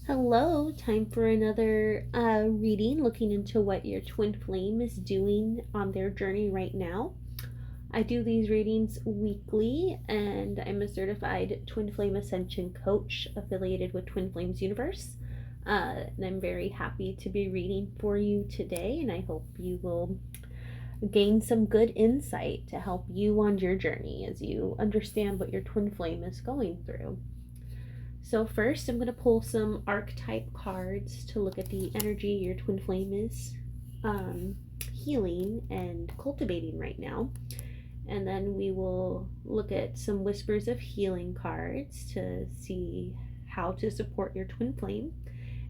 Hello, time for another reading looking into what your twin flame is doing on their journey right now. I do these readings weekly, and I'm a certified twin flame ascension coach affiliated with Twin Flames Universe. And I'm very happy to be reading for you today, and I hope you will gain some good insight to help you on your journey as you understand what your twin flame is going through. So first, I'm going to pull some archetype cards to look at the energy your twin flame is healing and cultivating right now. And then we will look at some whispers of healing cards to see how to support your twin flame.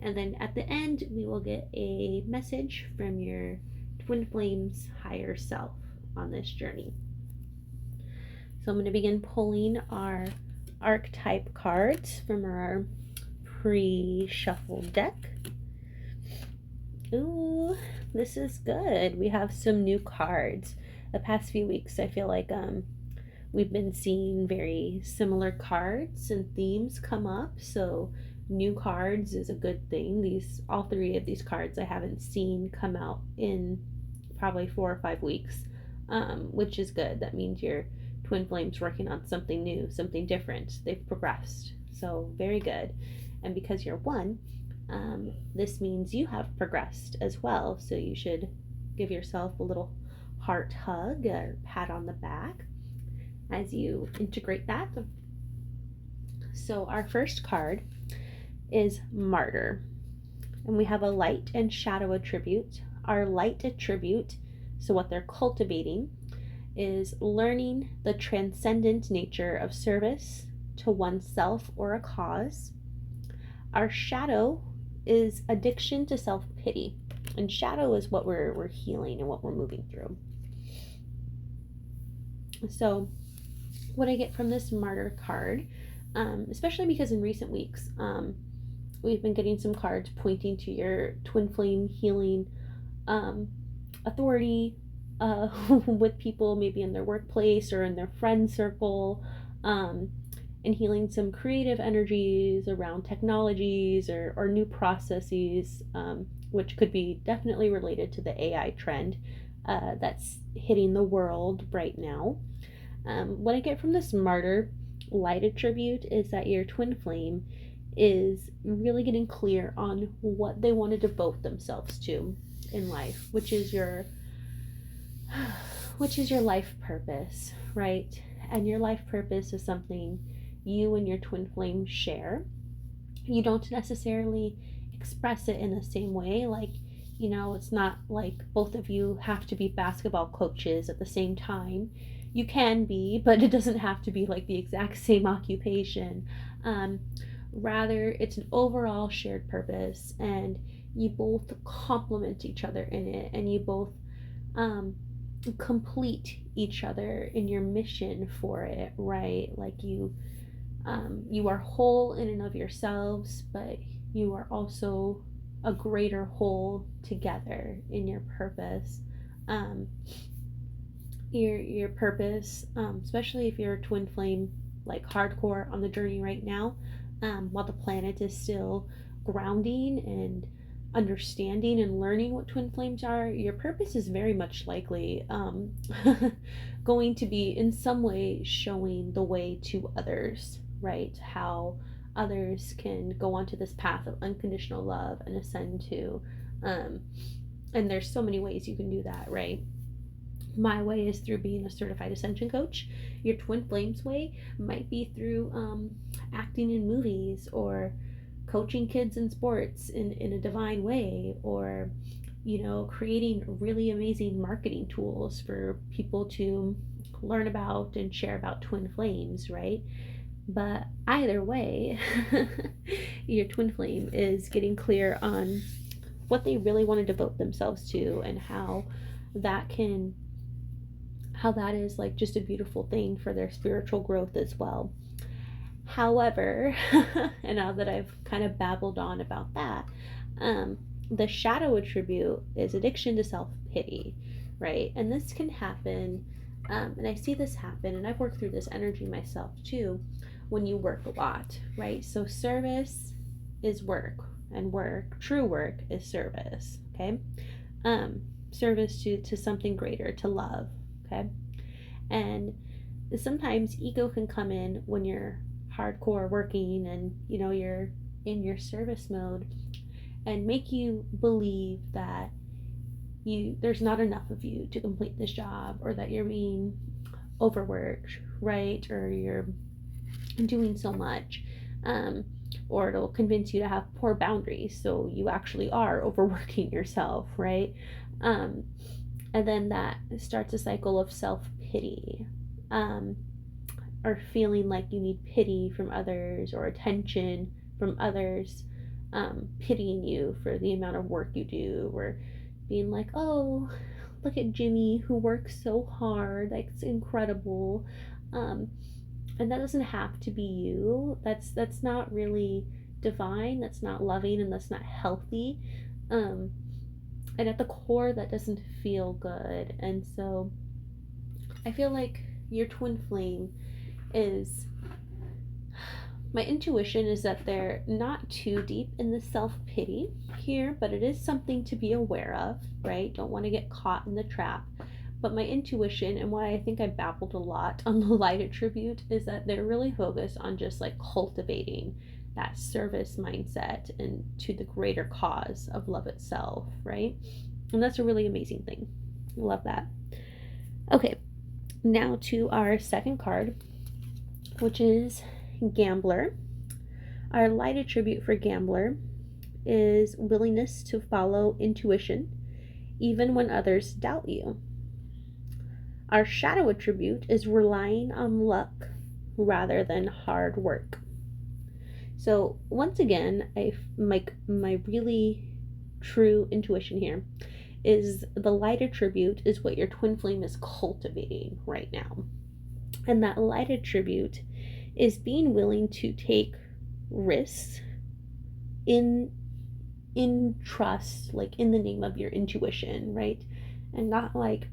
And then at the end, we will get a message from your twin flame's higher self on this journey. So I'm going to begin pulling our archetype cards from our pre-shuffled deck. Ooh, this is good. We have some new cards. The past few weeks, I feel like we've been seeing very similar cards and themes come up. So new cards is a good thing. All three of these cards I haven't seen come out in probably 4 or 5 weeks, which is good. That means your twin flames working on something new, something different. They've progressed. So very good. And because you're one, this means you have progressed as well. So you should give yourself a little heart hug or pat on the back as you integrate that. So our first card is Martyr. And we have a light and shadow attribute. Our light attribute, so what they're cultivating, is learning the transcendent nature of service to oneself or a cause. Our shadow is addiction to self-pity. And shadow is what we're healing and what we're moving through. So what I get from this Martyr card, especially because in recent weeks, we've been getting some cards pointing to your twin flame healing authority, with people maybe in their workplace or in their friend circle, and healing some creative energies around technologies or new processes, which could be definitely related to the AI trend that's hitting the world right now. What I get from this Martyr light attribute is that your twin flame is really getting clear on what they want to devote themselves to in life, which is your life purpose, right? And your life purpose is something you and your twin flame share. You don't necessarily express it in the same way. Like, it's not like both of you have to be basketball coaches at the same time. You can be, but it doesn't have to be like the exact same occupation. Rather, it's an overall shared purpose, and you both complement each other in it, and you both complete each other in your mission for it, right? Like you are whole in and of yourselves, but you are also a greater whole together in your purpose. Your purpose, especially if you're a twin flame, like hardcore on the journey right now, while the planet is still grounding and understanding and learning what twin flames are, your purpose is very much likely going to be in some way showing the way to others, right? How others can go onto this path of unconditional love and ascend to. And there's so many ways you can do that, right? My way is through being a certified ascension coach. Your twin flames way might be through acting in movies, or coaching kids in sports in a divine way, or creating really amazing marketing tools for people to learn about and share about twin flames, right? But either way, your twin flame is getting clear on what they really want to devote themselves to, and how that is like just a beautiful thing for their spiritual growth as well. However, and now that I've kind of babbled on about that, the shadow attribute is addiction to self-pity, right? And this can happen, and I see this happen, and I've worked through this energy myself too, when you work a lot, right? So service is work, and work, true work, is service. Okay. Service to something greater, to love. Okay. And sometimes ego can come in when you're hardcore working and you're in your service mode, and make you believe that there's not enough of you to complete this job, or that you're being overworked, right? Or you're doing so much. Or it'll convince you to have poor boundaries, so you actually are overworking yourself, right? Um, and then that starts a cycle of self-pity, um, or feeling like you need pity from others or attention from others, pitying you for the amount of work you do, or being like, oh, look at Jimmy who works so hard, that's incredible. And that doesn't have to be you. That's not really divine, that's not loving, and that's not healthy. um, and at the core, that doesn't feel good. And so I feel like your twin flame is, my intuition is that they're not too deep in the self pity here, but it is something to be aware of, right? Don't want to get caught in the trap. But my intuition, and why I think I babbled a lot on the light attribute, is that they're really focused on just like cultivating that service mindset and to the greater cause of love itself, right? And that's a really amazing thing. Love that. Okay, now to our second card, which is Gambler. Our light attribute for Gambler is willingness to follow intuition even when others doubt you. Our shadow attribute is relying on luck rather than hard work. So once again, my really true intuition here is the light attribute is what your twin flame is cultivating right now. And that light attribute is being willing to take risks in trust, like in the name of your intuition, right? And not like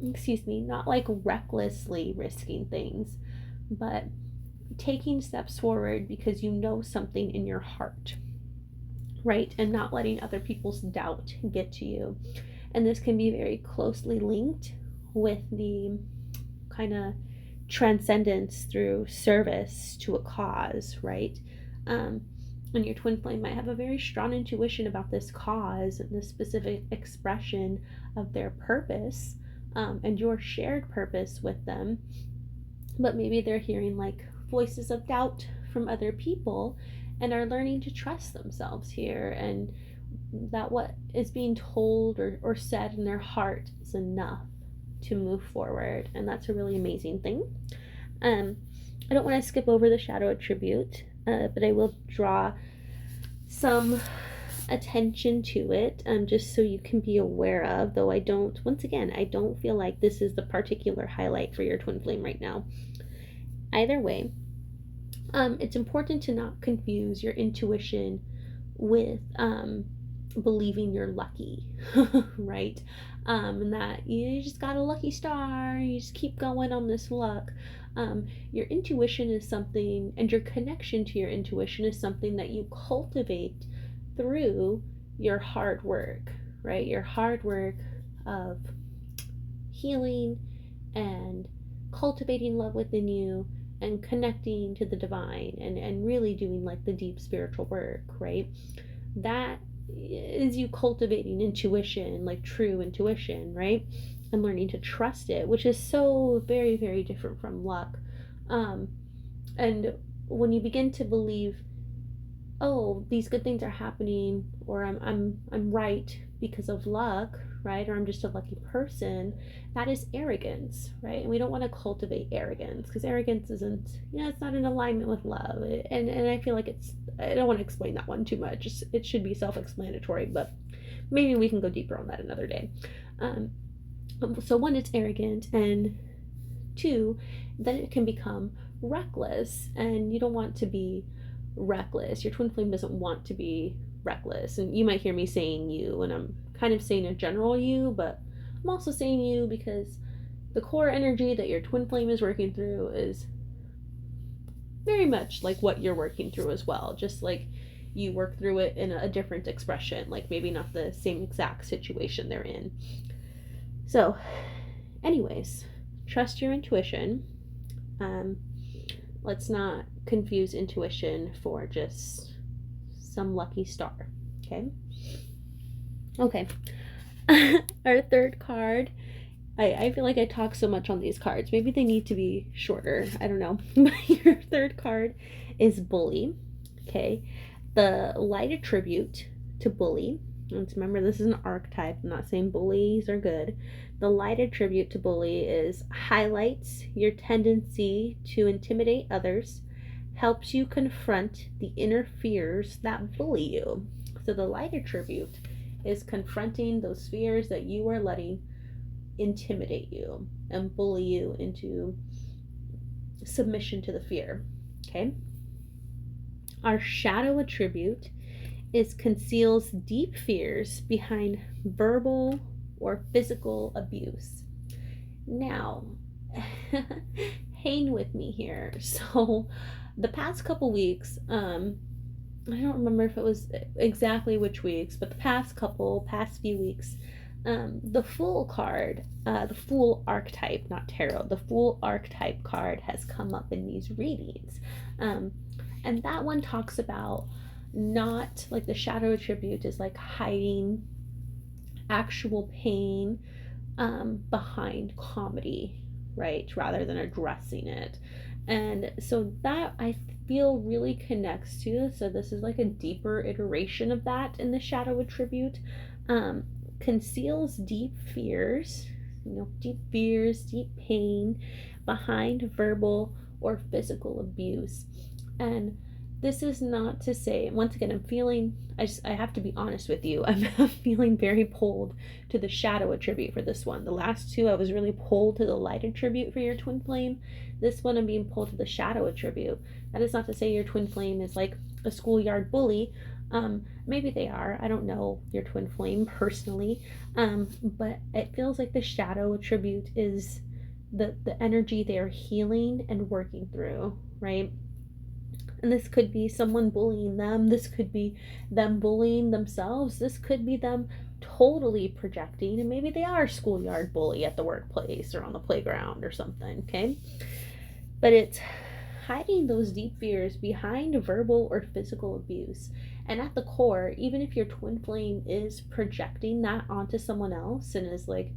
recklessly risking things, but taking steps forward because you know something in your heart, right? And not letting other people's doubt get to you. And this can be very closely linked with the kind of transcendence through service to a cause, right? And your twin flame might have a very strong intuition about this cause and the specific expression of their purpose, and your shared purpose with them. But maybe they're hearing like voices of doubt from other people and are learning to trust themselves here, and that what is being told or said in their heart is enough to move forward. And that's a really amazing thing. I don't want to skip over the shadow attribute, but I will draw some attention to it, just so you can be aware of, though I don't feel like this is the particular highlight for your twin flame right now. Either way, it's important to not confuse your intuition with believing you're lucky, right? And that you just got a lucky star, you just keep going on this luck. Your intuition is something, and your connection to your intuition is something that you cultivate through your hard work, right? Your hard work of healing and cultivating love within you and connecting to the divine, and really doing like the deep spiritual work, right? That is you cultivating intuition, like true intuition, right? And learning to trust it, which is so very, very different from luck. And when you begin to believe, oh, these good things are happening, or I'm right because of luck, right? Or I'm just a lucky person, that is arrogance, right? And we don't want to cultivate arrogance, because arrogance isn't, it's not in alignment with love. And I feel like I don't want to explain that one too much. It should be self-explanatory, but maybe we can go deeper on that another day. So one, it's arrogant, and two, then it can become reckless, and you don't want to be reckless. Your twin flame doesn't want to be reckless. And you might hear me saying you, and I'm kind of saying a general you, but I'm also saying you because the core energy that your twin flame is working through is very much like what you're working through as well. Just like you work through it in a different expression, like maybe not the same exact situation they're in. So anyways, trust your intuition. Let's not confuse intuition for just some lucky star. Okay. Our third card, I feel like I talk so much on these cards. Maybe they need to be shorter. I don't know. Your third card is Bully. Okay. The light attribute to Bully. Let's remember, this is an archetype. I'm not saying bullies are good. The light attribute to Bully is highlights your tendency to intimidate others, helps you confront the inner fears that bully you. So the light attribute is confronting those fears that you are letting intimidate you and bully you into submission to the fear. Okay. Our shadow attribute is conceals deep fears behind verbal or physical abuse. Now, hang with me here. So the past couple weeks, I don't remember if it was exactly which weeks, but the past few weeks, the Fool card, the Fool archetype, not tarot, the Fool archetype card has come up in these readings. And that one talks about not, like, the shadow attribute is like hiding actual pain behind comedy, right? Rather than addressing it. And so that I feel really connects to. So this is like a deeper iteration of that in the shadow attribute. Conceals deep fears, deep pain behind verbal or physical abuse. And this is not to say, once again, I have to be honest with you, I'm feeling very pulled to the shadow attribute for this one. The last two, I was really pulled to the light attribute for your twin flame. This one, I'm being pulled to the shadow attribute. That is not to say your twin flame is like a schoolyard bully. Maybe they are. I don't know your twin flame personally. But it feels like the shadow attribute is the energy they are healing and working through, right? And this could be someone bullying them. This could be them bullying themselves. This could be them totally projecting, and maybe they are a schoolyard bully at the workplace or on the playground or something, okay? But it's hiding those deep fears behind verbal or physical abuse. And at the core, even if your twin flame is projecting that onto someone else and is like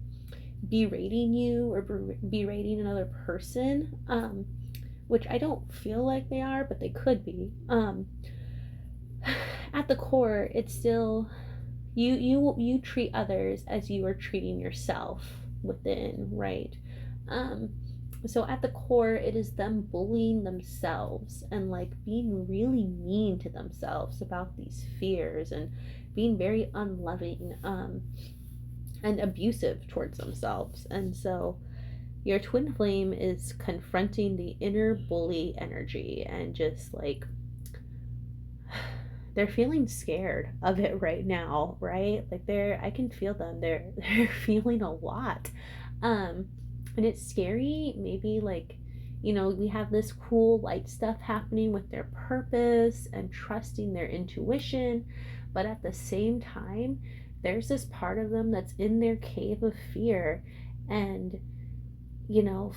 berating you or berating another person, which I don't feel like they are, but they could be. At the core, it's still you treat others as you are treating yourself within, right? So at the core, it is them bullying themselves and like being really mean to themselves about these fears and being very unloving and abusive towards themselves. And so your twin flame is confronting the inner bully energy and just like they're feeling scared of it right now, right? Like I can feel them. They're feeling a lot. And it's scary. Maybe like, we have this cool light stuff happening with their purpose and trusting their intuition, but at the same time, there's this part of them that's in their cave of fear and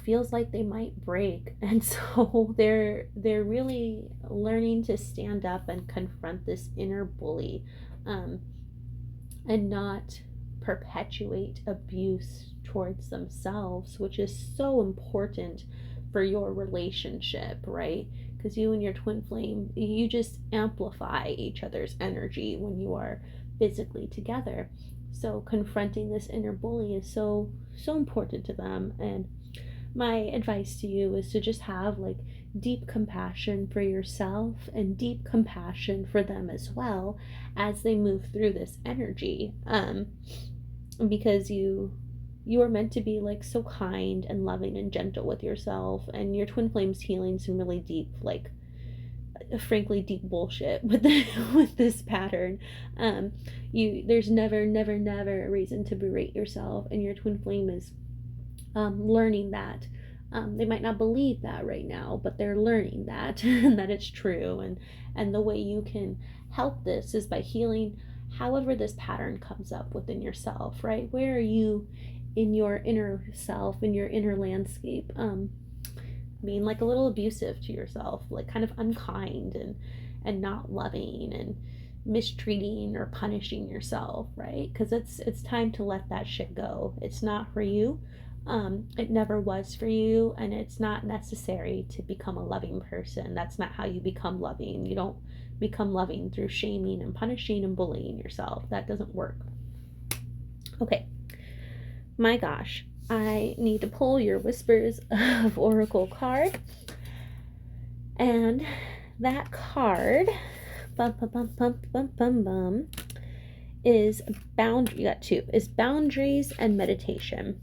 feels like they might break. And so they're really learning to stand up and confront this inner bully, and not perpetuate abuse towards themselves, which is so important for your relationship, right? Because you and your twin flame, you just amplify each other's energy when you are physically together. So confronting this inner bully is so important to them. And my advice to you is to just have like deep compassion for yourself and deep compassion for them as well as they move through this energy, because you are meant to be like so kind and loving and gentle with yourself, and your twin flame's healing some really deep, like frankly deep bullshit with with this pattern. There's never a reason to berate yourself, and your twin flame is learning that. They might not believe that right now, but they're learning that and that it's true. And the way you can help this is by healing however this pattern comes up within yourself, right? Where are you in your inner self, in your inner landscape? Being like a little abusive to yourself, like kind of unkind and not loving and mistreating or punishing yourself, right? Because it's time to let that shit go. It's not for you. It never was for you, and it's not necessary to become a loving person. That's not how you become loving. You don't become loving through shaming and punishing and bullying yourself. That doesn't work. Okay, my gosh, I need to pull your Whispers of Oracle card. And that card, is boundary. You got two. Is boundaries and meditation.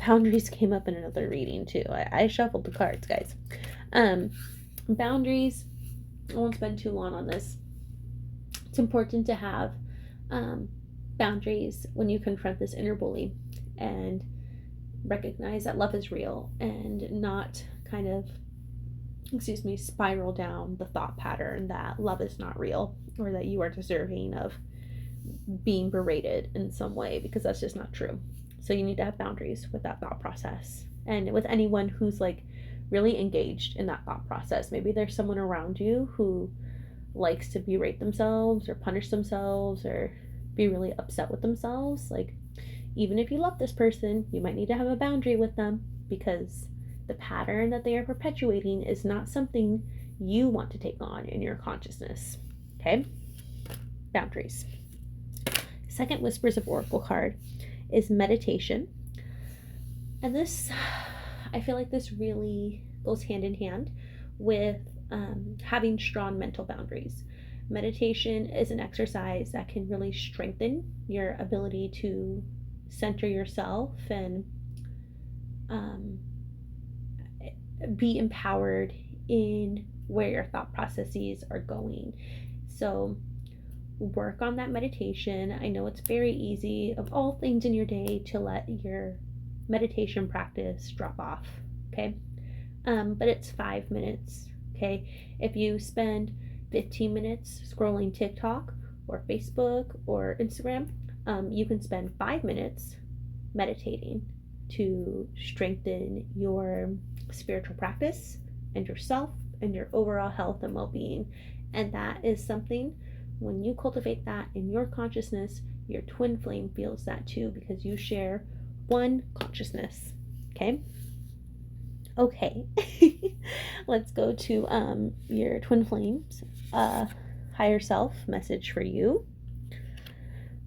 Boundaries came up in another reading too. I shuffled the cards, guys. Boundaries. I won't spend too long on this. It's important to have boundaries when you confront this inner bully and recognize that love is real and not kind of, spiral down the thought pattern that love is not real or that you are deserving of being berated in some way, because that's just not true. So you need to have boundaries with that thought process and with anyone who's like really engaged in that thought process. Maybe there's someone around you who likes to berate themselves or punish themselves or be really upset with themselves. Like, even if you love this person, you might need to have a boundary with them, because the pattern that they are perpetuating is not something you want to take on in your consciousness. Okay? Boundaries. Second Whispers of Oracle card is meditation. And this, I feel like this really goes hand in hand with having strong mental boundaries. Meditation is an exercise that can really strengthen your ability to center yourself and be empowered in where your thought processes are going. So work on that meditation. I know it's very easy of all things in your day to let your meditation practice drop off, okay? But it's 5 minutes, okay? If you spend 15 minutes scrolling TikTok or Facebook or Instagram, you can spend 5 minutes meditating to strengthen your spiritual practice and yourself and your overall health and well-being. And that is something, when you cultivate that in your consciousness, your twin flame feels that too, because you share one consciousness. Okay, let's go to your twin flames higher self message for you.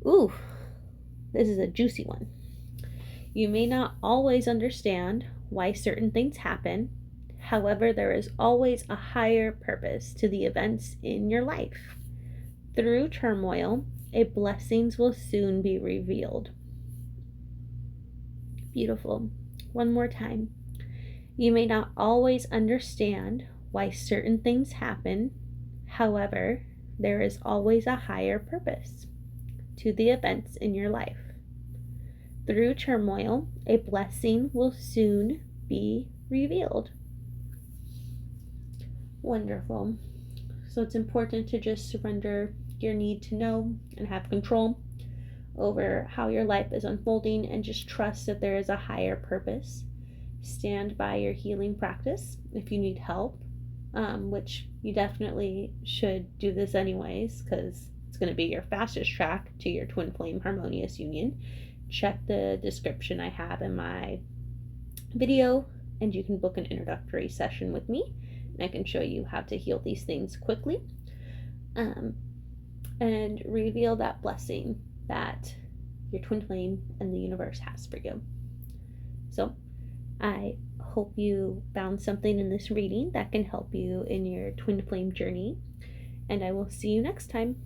Ooh, this is a juicy one. You may not always understand why certain things happen. However, there is always a higher purpose to the events in your life. Through turmoil, a blessings will soon be revealed. Beautiful. One more time. You may not always understand why certain things happen. However, there is always a higher purpose to the events in your life. Through turmoil, a blessing will soon be revealed. Wonderful. So it's important to just surrender your need to know and have control over how your life is unfolding, and just trust that there is a higher purpose. Stand by your healing practice if you need help, which you definitely should do this anyways, because it's going to be your fastest track to your twin flame harmonious union. Check the description I have in my video, and you can book an introductory session with me, and I can show you how to heal these things quickly and reveal that blessing that your twin flame and the universe has for you. So I hope you found something in this reading that can help you in your twin flame journey, and I will see you next time.